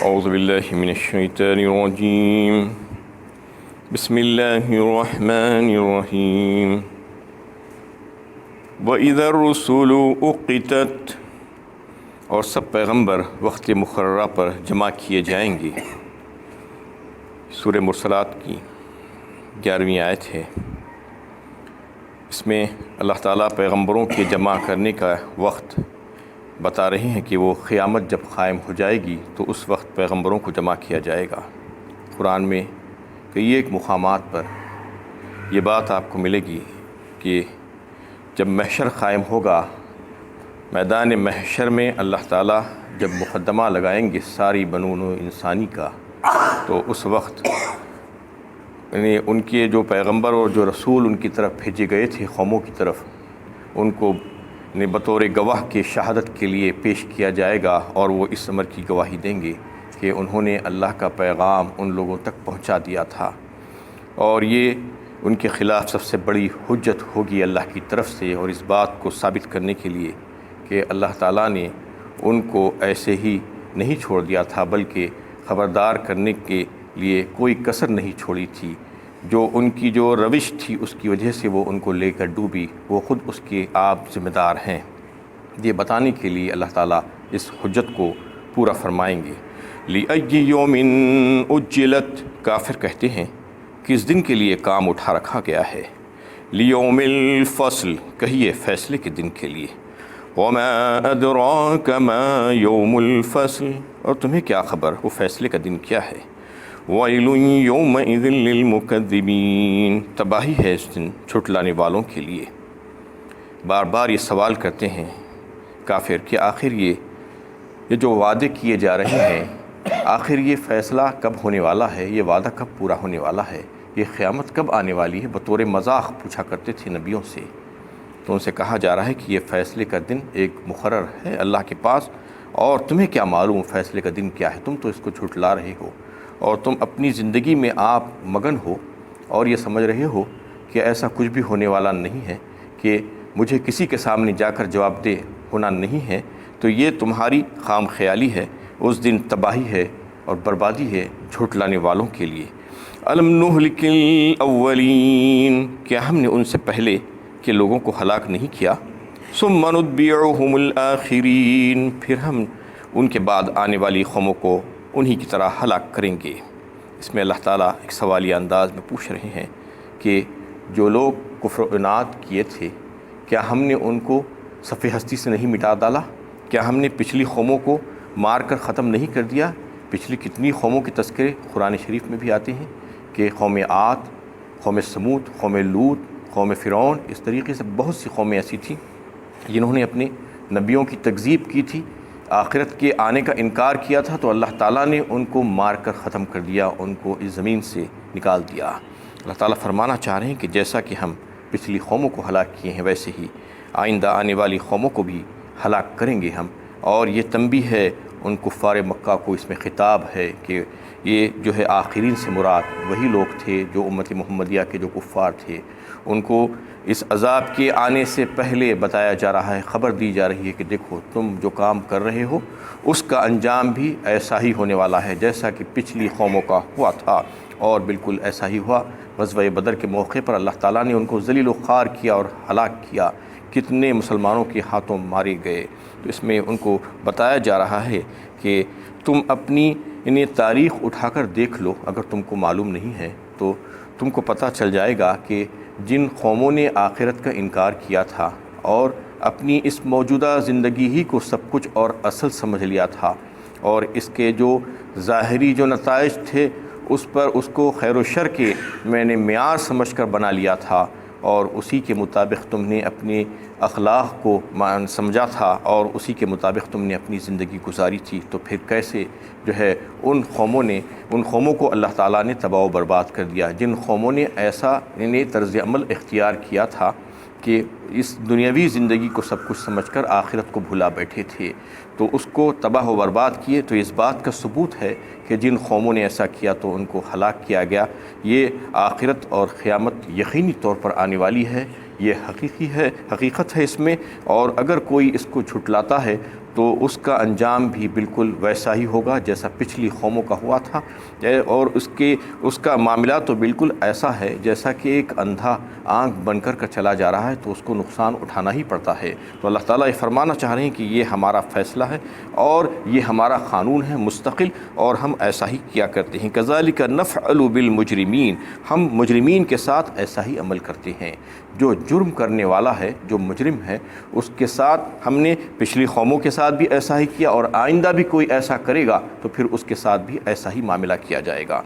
اعوذ باللہ من الشیطان الرجیم بسم اللہ الرحمن الرحیم وَإِذَا الرُّسُلُ أُقِّتَتْ، اور سب پیغمبر وقت مقررہ پر جمع کیے جائیں گے۔ سورہ مرسلات کی 11ویں آیت ہے۔ اس میں اللہ تعالیٰ پیغمبروں کے جمع کرنے کا وقت بتا رہے ہیں کہ وہ قیامت جب قائم ہو جائے گی تو اس وقت پیغمبروں کو جمع کیا جائے گا۔ قرآن میں کئی ایک مقامات پر یہ بات آپ کو ملے گی کہ جب محشر قائم ہوگا، میدان محشر میں اللہ تعالیٰ جب مقدمہ لگائیں گے ساری بنو انسانی کا، تو اس وقت یعنی ان کے جو پیغمبر اور جو رسول ان کی طرف بھیجے گئے تھے قوموں کی طرف، ان کو بطور گواہ کے شہادت کے لیے پیش کیا جائے گا، اور وہ اس امر کی گواہی دیں گے کہ انہوں نے اللہ کا پیغام ان لوگوں تک پہنچا دیا تھا، اور یہ ان کے خلاف سب سے بڑی حجت ہوگی اللہ کی طرف سے، اور اس بات کو ثابت کرنے کے لیے کہ اللہ تعالیٰ نے ان کو ایسے ہی نہیں چھوڑ دیا تھا، بلکہ خبردار کرنے کے لیے کوئی کسر نہیں چھوڑی تھی۔ جو ان کی جو روش تھی اس کی وجہ سے وہ ان کو لے کر ڈوبی، وہ خود اس کے آپ ذمہ دار ہیں۔ یہ بتانے کے لیے اللہ تعالیٰ اس حجت کو پورا فرمائیں گے۔ لِأَيِّ يَوْمٍ أُجِّلَتْ، کافر کہتے ہیں کس دن کے لیے کام اٹھا رکھا گیا ہے۔ لِيَوْمِ الْفَصْلِ، کہیے فیصلے کے دن کے لیے۔ وَمَا أَدْرَاكَ مَا يَوْمُ الْفَصْلِ، اور تمہیں کیا خبر وہ فیصلے کا دن کیا ہے۔ وَيْلٌ يَوْمَئِذٍ لِّلْمُكَذِّبِينَ، تباہی ہے اس دن جھٹلانے والوں کے لیے۔ بار بار یہ سوال کرتے ہیں کافر کہ آخر یہ جو وعدے کیے جا رہے ہیں، آخر یہ فیصلہ کب ہونے والا ہے، یہ وعدہ کب پورا ہونے والا ہے، یہ قیامت کب آنے والی ہے۔ بطور مذاق پوچھا کرتے تھے نبیوں سے، تو ان سے کہا جا رہا ہے کہ یہ فیصلے کا دن ایک مقرر ہے اللہ کے پاس، اور تمہیں کیا معلوم فیصلے کا دن کیا ہے، تم تو اس کو جھٹلا رہے ہو، اور تم اپنی زندگی میں آپ مگن ہو اور یہ سمجھ رہے ہو کہ ایسا کچھ بھی ہونے والا نہیں ہے کہ مجھے کسی کے سامنے جا کر جواب دہ ہونا نہیں ہے۔ تو یہ تمہاری خام خیالی ہے، اس دن تباہی ہے اور بربادی ہے جھٹلانے والوں کے لیے۔ الم نہلک الاولین، کیا ہم نے ان سے پہلے کے لوگوں کو ہلاک نہیں کیا۔ ثم نتبعہم الآخرین، پھر ہم ان کے بعد آنے والی قوموں کو انہی کی طرح ہلاک کریں گے۔ اس میں اللہ تعالیٰ ایک سوالیہ انداز میں پوچھ رہے ہیں کہ جو لوگ کفر و عناد کیے تھے، کیا ہم نے ان کو صف ہستی سے نہیں مٹا ڈالا؟ کیا ہم نے پچھلی قوموں کو مار کر ختم نہیں کر دیا؟ پچھلی کتنی قوموں کے تذکرے قرآن شریف میں بھی آتے ہیں کہ قوم عاد، قوم سمود، قوم لوط، قوم فرعون، اس طریقے سے بہت سی قومیں ایسی تھیں جنہوں نے اپنے نبیوں کی تکذیب کی تھی، آخرت کے آنے کا انکار کیا تھا، تو اللہ تعالیٰ نے ان کو مار کر ختم کر دیا، ان کو اس زمین سے نکال دیا۔ اللہ تعالیٰ فرمانا چاہ رہے ہیں کہ جیسا کہ ہم پچھلی قوموں کو ہلاک کیے ہیں، ویسے ہی آئندہ آنے والی قوموں کو بھی ہلاک کریں گے ہم۔ اور یہ تنبیہ ہے ان کفار مکہ کو، اس میں خطاب ہے کہ یہ جو ہے آخرین سے مراد وہی لوگ تھے جو امت محمدیہ کے جو کفار تھے، ان کو اس عذاب کے آنے سے پہلے بتایا جا رہا ہے، خبر دی جا رہی ہے کہ دیکھو تم جو کام کر رہے ہو اس کا انجام بھی ایسا ہی ہونے والا ہے جیسا کہ پچھلی قوموں کا ہوا تھا، اور بالکل ایسا ہی ہوا۔ غزوہ بدر کے موقع پر اللہ تعالیٰ نے ان کو ذلیل و خوار کیا اور ہلاک کیا، کتنے مسلمانوں کے ہاتھوں مارے گئے۔ تو اس میں ان کو بتایا جا رہا ہے کہ تم اپنی انہیں تاریخ اٹھا کر دیکھ لو، اگر تم کو معلوم نہیں ہے تو تم کو پتہ چل جائے گا کہ جن قوموں نے آخرت کا انکار کیا تھا اور اپنی اس موجودہ زندگی ہی کو سب کچھ اور اصل سمجھ لیا تھا، اور اس کے جو ظاہری جو نتائج تھے اس پر اس کو خیر و شر کے میں نے معیار سمجھ کر بنا لیا تھا، اور اسی کے مطابق تم نے اپنے اخلاق کو سمجھا تھا، اور اسی کے مطابق تم نے اپنی زندگی گزاری تھی، تو پھر کیسے جو ہے ان قوموں کو اللہ تعالیٰ نے تباہ و برباد کر دیا، جن قوموں نے ایسا طرز عمل اختیار کیا تھا کہ اس دنیاوی زندگی کو سب کچھ سمجھ کر آخرت کو بھلا بیٹھے تھے، تو اس کو تباہ و برباد کیے۔ تو اس بات کا ثبوت ہے کہ جن قوموں نے ایسا کیا تو ان کو ہلاک کیا گیا۔ یہ آخرت اور قیامت یقینی طور پر آنے والی ہے، یہ حقیقت ہے اس میں، اور اگر کوئی اس کو جھٹلاتا ہے تو اس کا انجام بھی بالکل ویسا ہی ہوگا جیسا پچھلی قوموں کا ہوا تھا، اور اس کا معاملہ تو بالکل ایسا ہے جیسا کہ ایک اندھا آنکھ بن کر چلا جا رہا ہے تو اس کو نقصان اٹھانا ہی پڑتا ہے۔ تو اللہ تعالیٰ یہ فرمانا چاہ رہے ہیں کہ یہ ہمارا فیصلہ ہے اور یہ ہمارا قانون ہے مستقل، اور ہم ایسا ہی کیا کرتے ہیں۔ کذالک نفعل بالمجرمین، ہم مجرمین کے ساتھ ایسا ہی عمل کرتے ہیں۔ جو جرم کرنے والا ہے، جو مجرم ہے، اس کے ساتھ ہم نے پچھلی قوموں کے ساتھ بھی ایسا ہی کیا، اور آئندہ بھی کوئی ایسا کرے گا تو پھر اس کے ساتھ بھی ایسا ہی معاملہ کیا جائے گا۔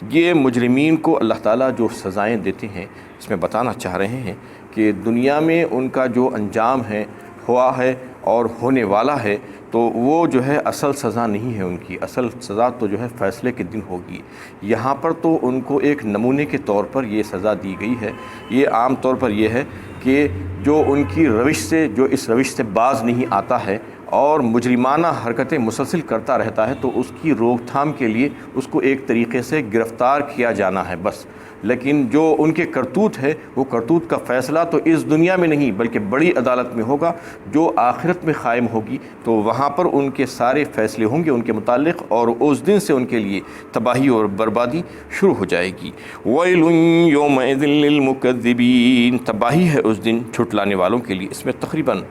یہ مجرمین کو اللہ تعالیٰ جو سزائیں دیتے ہیں، اس میں بتانا چاہ رہے ہیں کہ دنیا میں ان کا جو انجام ہے، ہوا ہے اور ہونے والا ہے، تو وہ جو ہے اصل سزا نہیں ہے ان کی، اصل سزا تو جو ہے فیصلے کے دن ہوگی۔ یہاں پر تو ان کو ایک نمونے کے طور پر یہ سزا دی گئی ہے۔ یہ عام طور پر یہ ہے کہ جو ان کی روش سے، جو اس روش سے باز نہیں آتا ہے اور مجرمانہ حرکتیں مسلسل کرتا رہتا ہے، تو اس کی روک تھام کے لیے اس کو ایک طریقے سے گرفتار کیا جانا ہے بس۔ لیکن جو ان کے کرتوت ہے، وہ کرتوت کا فیصلہ تو اس دنیا میں نہیں بلکہ بڑی عدالت میں ہوگا، جو آخرت میں قائم ہوگی، تو وہاں پر ان کے سارے فیصلے ہوں گے ان کے متعلق، اور اس دن سے ان کے لیے تباہی اور بربادی شروع ہو جائے گی۔ وَيْلٌ يَوْمَئِذٍ لِّلْمُكَذِّبِينَ، تباہی ہے اس دن جھٹلانے والوں کے لیے۔ اس میں تقریباً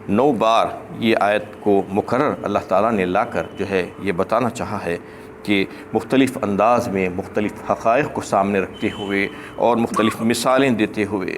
9 بار یہ آیت کو مکرر اللہ تعالیٰ نے لا کر جو ہے یہ بتانا چاہا ہے کہ مختلف انداز میں مختلف حقائق کو سامنے رکھتے ہوئے اور مختلف مثالیں دیتے ہوئے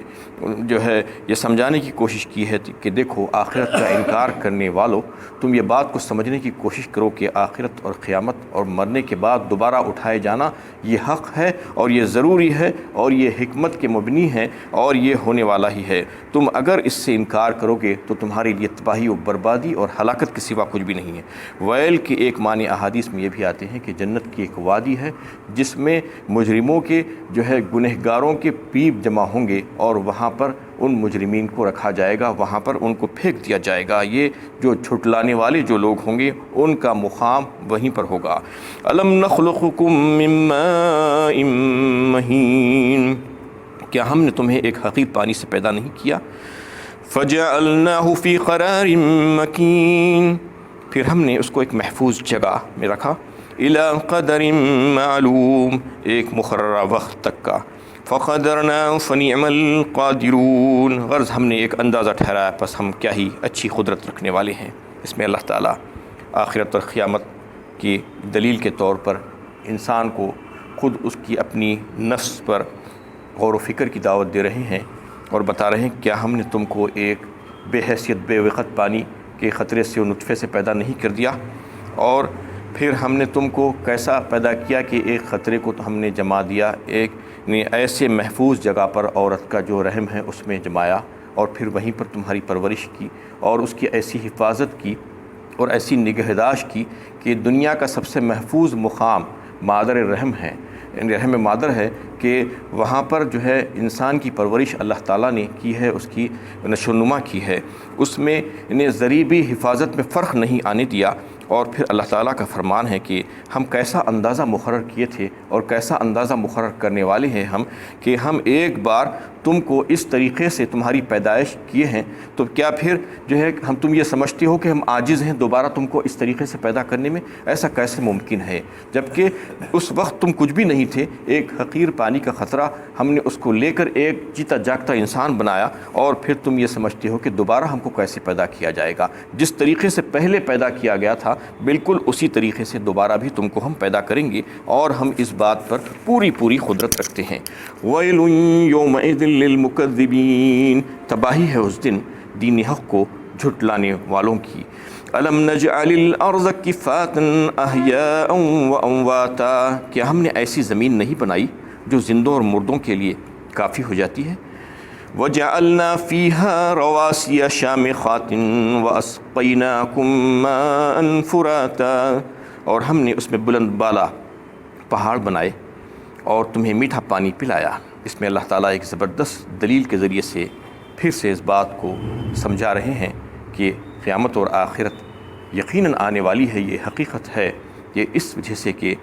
جو ہے یہ سمجھانے کی کوشش کی ہے کہ دیکھو آخرت کا انکار کرنے والوں، تم یہ بات کو سمجھنے کی کوشش کرو کہ آخرت اور قیامت اور مرنے کے بعد دوبارہ اٹھائے جانا یہ حق ہے اور یہ ضروری ہے اور یہ حکمت کے مبنی ہے اور یہ ہونے والا ہی ہے۔ تم اگر اس سے انکار کرو گے تو تمہارے لیے تباہی و بربادی اور ہلاکت کے سوا کچھ بھی نہیں ہے۔ ویل کے ایک معنی احادیث میں یہ بھی آتے ہیں کہ جنت کی ایک وادی ہے جس میں مجرموں کے جو ہے گنہگاروں کے پیپ جمع ہوں گے، اور وہاں پر ان مجرمین کو رکھا جائے گا، وہاں پر ان کو پھینک دیا جائے گا۔ یہ جو جھٹلانے والے جو لوگ ہوں گے ان کا مقام وہیں پر ہوگا۔ الم نخلقکم من ماء مہین، کیا ہم نے تمہیں ایک حقیر پانی سے پیدا نہیں کیا؟ فجعلناہ فی قرار مکین، پھر ہم نے اس کو ایک محفوظ جگہ میں رکھا، الی قدر معلوم، ایک مقررہ وقت تک کا، فقدرنا فنعم القادرون، غرض ہم نے ایک اندازہ ٹھہرایا، پس ہم کیا ہی اچھی قدرت رکھنے والے ہیں۔ اس میں اللہ تعالیٰ آخرت اور قیامت کی دلیل کے طور پر انسان کو خود اس کی اپنی نفس پر غور و فکر کی دعوت دے رہے ہیں اور بتا رہے ہیں کیا ہم نے تم کو ایک بے حیثیت بے وقت پانی کے خطرے سے اور نطفے سے پیدا نہیں کر دیا، اور پھر ہم نے تم کو کیسا پیدا کیا کہ ایک خطرے کو تو ہم نے جما دیا، ایک ایسے محفوظ جگہ پر عورت کا جو رحم ہے اس میں جمایا، اور پھر وہیں پر تمہاری پرورش کی اور اس کی ایسی حفاظت کی اور ایسی نگہداشت کی کہ دنیا کا سب سے محفوظ مقام مادر رحم ہے، رحم مادر ہے، کہ وہاں پر جو ہے انسان کی پرورش اللہ تعالیٰ نے کی ہے، اس کی نشو و نما کی ہے، اس میں انہیں ذری بھی حفاظت میں فرق نہیں آنے دیا۔ اور پھر اللہ تعالیٰ کا فرمان ہے کہ ہم کیسا اندازہ مقرر کیے تھے اور کیسا اندازہ مقرر کرنے والے ہیں ہم، کہ ہم ایک بار تم کو اس طریقے سے تمہاری پیدائش کیے ہیں، تو کیا پھر جو ہے تم یہ سمجھتے ہو کہ ہم عاجز ہیں دوبارہ تم کو اس طریقے سے پیدا کرنے میں؟ ایسا کیسے ممکن ہے؟ جبکہ اس وقت تم کچھ بھی نہیں تھے، ایک حقیر پانی کا خطرہ، ہم نے اس کو لے کر ایک جیتا جاگتا انسان بنایا، اور پھر تم یہ سمجھتے ہو کہ دوبارہ ہم کو کیسے پیدا کیا جائے گا؟ جس طریقے سے پہلے پیدا کیا گیا تھا بالکل اسی طریقے سے دوبارہ بھی تم کو ہم پیدا کریں گے، اور ہم اس بات پر پوری قدرت رکھتے ہیں۔ وَيْلٌ يَوْمَئِذٍ لِّلْمُكَذِّبِينَ، تباہی ہے اس دن دین حق کو جھٹلانے والوں کی۔ أَلَمْ نَجْعَلِ الْأَرْضَ كِفَاتًا أَحْيَاءً وَأَمْوَاتًا، کیا ہم نے ایسی زمین نہیں بنائی جو زندوں اور مردوں کے لیے کافی ہو جاتی ہے؟ وَجَعَلْنَا فِيهَا رَوَاسِيَ شَامِخَاتٍ وَأَسْقَيْنَاكُم مَّاءً فُرَاتًا، اور ہم نے اس میں بلند بالا پہاڑ بنائے اور تمہیں میٹھا پانی پلایا۔ اس میں اللہ تعالیٰ ایک زبردست دلیل کے ذریعے سے پھر سے اس بات کو سمجھا رہے ہیں کہ قیامت اور آخرت یقیناً آنے والی ہے، یہ حقیقت ہے۔ یہ اس وجہ سے کہ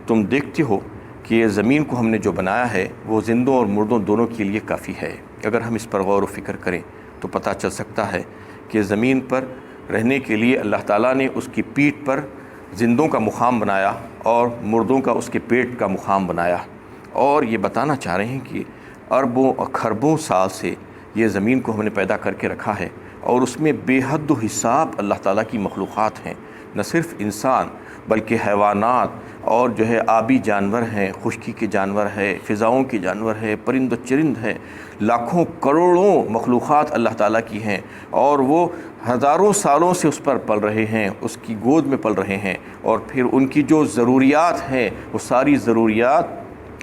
تم دیکھتے ہو کہ زمین کو ہم نے جو بنایا ہے وہ زندوں اور مردوں دونوں کے لیے کافی ہے۔ اگر ہم اس پر غور و فکر کریں تو پتہ چل سکتا ہے کہ زمین پر رہنے کے لیے اللہ تعالیٰ نے اس کی پیٹھ پر زندوں کا مقام بنایا اور مردوں کا اس کے پیٹ کا مقام بنایا، اور یہ بتانا چاہ رہے ہیں کہ اربوں اور خربوں سال سے یہ زمین کو ہم نے پیدا کر کے رکھا ہے، اور اس میں بے حد و حساب اللہ تعالیٰ کی مخلوقات ہیں، نہ صرف انسان بلکہ حیوانات اور جو ہے آبی جانور ہیں، خشکی کے جانور ہے، فضاؤں کے جانور ہے، پرند و چرند ہیں، لاکھوں کروڑوں مخلوقات اللہ تعالیٰ کی ہیں، اور وہ ہزاروں سالوں سے اس پر پل رہے ہیں، اس کی گود میں پل رہے ہیں، اور پھر ان کی جو ضروریات ہیں وہ ساری ضروریات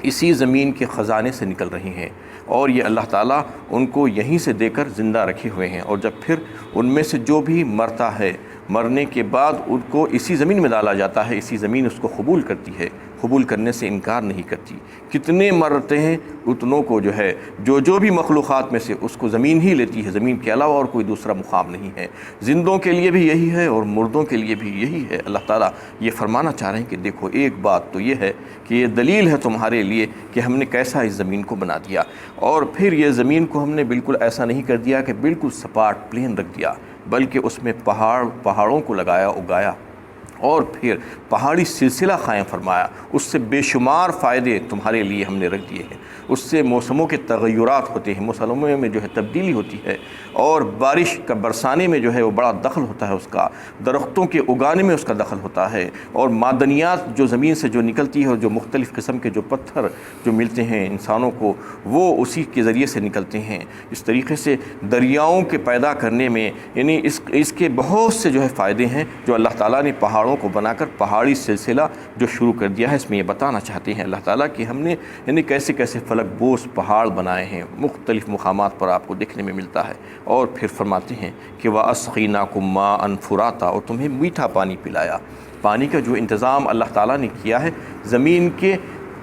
اسی زمین کے خزانے سے نکل رہی ہیں، اور یہ اللہ تعالیٰ ان کو یہیں سے دے کر زندہ رکھے ہوئے ہیں، اور جب پھر ان میں سے جو بھی مرتا ہے، مرنے کے بعد ان کو اسی زمین میں ڈالا جاتا ہے، اسی زمین اس کو قبول کرتی ہے، قبول کرنے سے انکار نہیں کرتی۔ کتنے مرتے ہیں اتنوں کو جو ہے جو بھی مخلوقات میں سے اس کو زمین ہی لیتی ہے، زمین کے علاوہ اور کوئی دوسرا مقام نہیں ہے۔ زندوں کے لیے بھی یہی ہے اور مردوں کے لیے بھی یہی ہے۔ اللہ تعالیٰ یہ فرمانا چاہ رہے ہیں کہ دیکھو، ایک بات تو یہ ہے کہ یہ دلیل ہے تمہارے لیے کہ ہم نے کیسا اس زمین کو بنا دیا، اور پھر یہ زمین کو ہم نے بالکل ایسا نہیں کر دیا کہ بالکل سپاٹ پلین رکھ دیا، بلکہ اس میں پہاڑوں کو لگایا، اگایا، اور پھر پہاڑی سلسلہ قائم فرمایا۔ اس سے بے شمار فائدے تمہارے لیے ہم نے رکھ دیے ہیں۔ اس سے موسموں کے تغیرات ہوتے ہیں، موسموں میں جو ہے تبدیلی ہوتی ہے، اور بارش کا برسانے میں جو ہے وہ بڑا دخل ہوتا ہے اس کا، درختوں کے اگانے میں اس کا دخل ہوتا ہے، اور معدنیات جو زمین سے جو نکلتی ہے، اور جو مختلف قسم کے جو پتھر جو ملتے ہیں انسانوں کو، وہ اسی کے ذریعے سے نکلتے ہیں۔ اس طریقے سے دریاؤں کے پیدا کرنے میں، یعنی اس کے بہت سے جو ہے فائدے ہیں جو اللہ تعالیٰ نے پہاڑوں کو بنا کر پہاڑی سلسلہ جو شروع کر دیا ہے۔ اس میں یہ بتانا چاہتے ہیں اللہ تعالیٰ کہ ہم نے یعنی کیسے کیسے فلک بوس پہاڑ بنائے ہیں، مختلف مقامات پر آپ کو دیکھنے میں ملتا ہے، اور پھر فرماتے ہیں کہ وَأَسْقِينَاكُم مَّاءً فُرَاتًا، اور تمہیں میٹھا پانی پلایا۔ پانی کا جو انتظام اللہ تعالیٰ نے کیا ہے زمین کے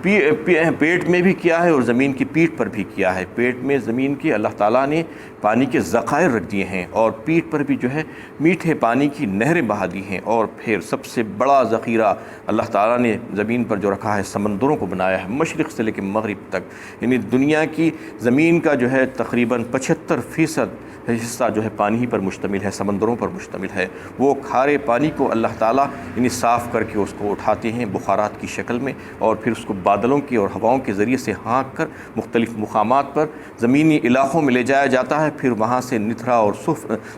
پیٹ میں بھی کیا ہے اور زمین کی پیٹھ پر بھی کیا ہے۔ پیٹ میں زمین کے اللہ تعالیٰ نے پانی کے ذخائر رکھ دیے ہیں، اور پیٹھ پر بھی جو ہے میٹھے پانی کی نہریں بہا دی ہیں، اور پھر سب سے بڑا ذخیرہ اللہ تعالیٰ نے زمین پر جو رکھا ہے سمندروں کو بنایا ہے، مشرق سے لے کے مغرب تک۔ یعنی دنیا کی زمین کا جو ہے تقریباً 75% حصہ جو ہے پانی ہی پر مشتمل ہے، سمندروں پر مشتمل ہے۔ وہ کھارے پانی کو اللہ تعالیٰ یعنی صاف کر کے اس کو اٹھاتے ہیں بخارات کی شکل میں، اور پھر اس کو بادلوں کی اور ہواؤں کے ذریعے سے ہانک کر مختلف مقامات پر زمینی علاقوں میں لے جایا جاتا ہے، پھر وہاں سے نتھرا اور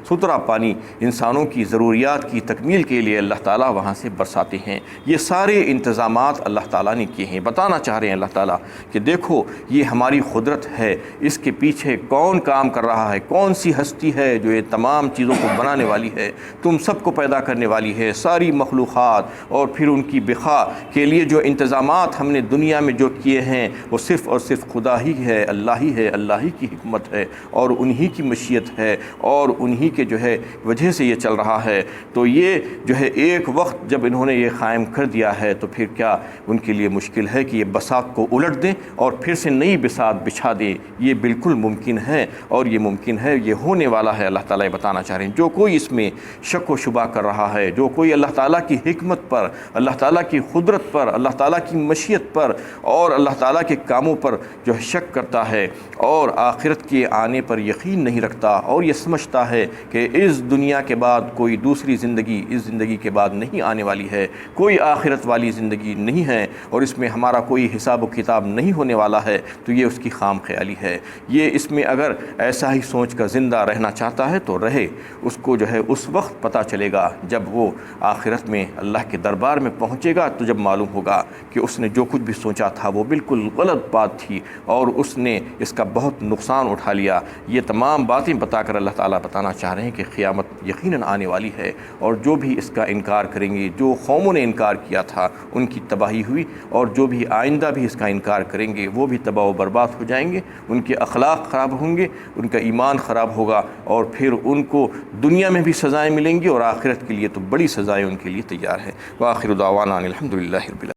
ستھرا پانی انسانوں کی ضروریات کی تکمیل کے لیے اللہ تعالیٰ وہاں سے برساتے ہیں۔ یہ سارے انتظامات اللہ تعالیٰ نے کیے ہیں۔ بتانا چاہ رہے ہیں اللہ تعالیٰ کہ دیکھو یہ ہماری قدرت ہے، اس کے پیچھے کون کام کر رہا ہے، کون سی ہستی ہے جو یہ تمام چیزوں کو بنانے والی ہے، تم سب کو پیدا کرنے والی ہے، ساری مخلوقات، اور پھر ان کی بقا کے لیے جو انتظامات ہم نے دنیا میں جو کیے ہیں وہ صرف اور صرف خدا ہی ہے، اللہ ہی کی حکمت ہے، اور انہی کی مشیت ہے، اور انہی کے جو ہے وجہ سے یہ چل رہا ہے۔ تو یہ جو ہے ایک وقت جب انہوں نے یہ قائم کر دیا ہے تو پھر کیا ان کے لیے مشکل ہے کہ یہ بساط کو الٹ دیں اور پھر سے نئی بساط بچھا دیں؟ یہ بالکل ممکن ہے، اور یہ ممکن ہے، یہ ہونے والا ہے۔ اللہ تعالیٰ یہ بتانا چاہ رہے ہیں جو کوئی اس میں شک و شبہ کر رہا ہے، جو کوئی اللہ تعالیٰ کی حکمت پر، اللہ تعالیٰ کی قدرت پر، اللہ تعالیٰ کی مشیت پر اور اللہ تعالیٰ کے کاموں پر جو شک کرتا ہے اور آخرت کے آنے پر یقین نہیں رکھتا، اور یہ سمجھتا ہے کہ اس دنیا کے بعد کوئی دوسری زندگی اس زندگی کے بعد نہیں آنے والی ہے، کوئی آخرت والی زندگی نہیں ہے، اور اس میں ہمارا کوئی حساب و کتاب نہیں ہونے والا ہے، تو یہ اس کی خام خیالی ہے۔ یہ اس میں اگر ایسا ہی سوچ کر زندہ رہنا چاہتا ہے تو رہے، اس کو جو ہے اس وقت پتہ چلے گا جب وہ آخرت میں اللہ کے دربار میں پہنچے گا، تو جب معلوم ہوگا کہ اس نے جو کچھ بھی سوچا تھا وہ بالکل غلط بات تھی، اور اس نے اس کا بہت نقصان اٹھا لیا۔ یہ تمام باتیں بتا کر اللہ تعالیٰ بتانا چاہ رہے ہیں کہ قیامت یقیناً آنے والی ہے، اور جو بھی اس کا انکار کریں گے، جو قوموں نے انکار کیا تھا ان کی تباہی ہوئی، اور جو بھی آئندہ بھی اس کا انکار کریں گے وہ بھی تباہ و برباد ہو جائیں گے، ان کے اخلاق خراب ہوں گے، ان کا ایمان خراب ہوگا، اور پھر ان کو دنیا میں بھی سزائیں ملیں گی، اور آخرت کے لیے تو بڑی سزائیں ان کے لیے تیار ہیں۔ وآخر دعوانا الحمدللہ رب العالمین۔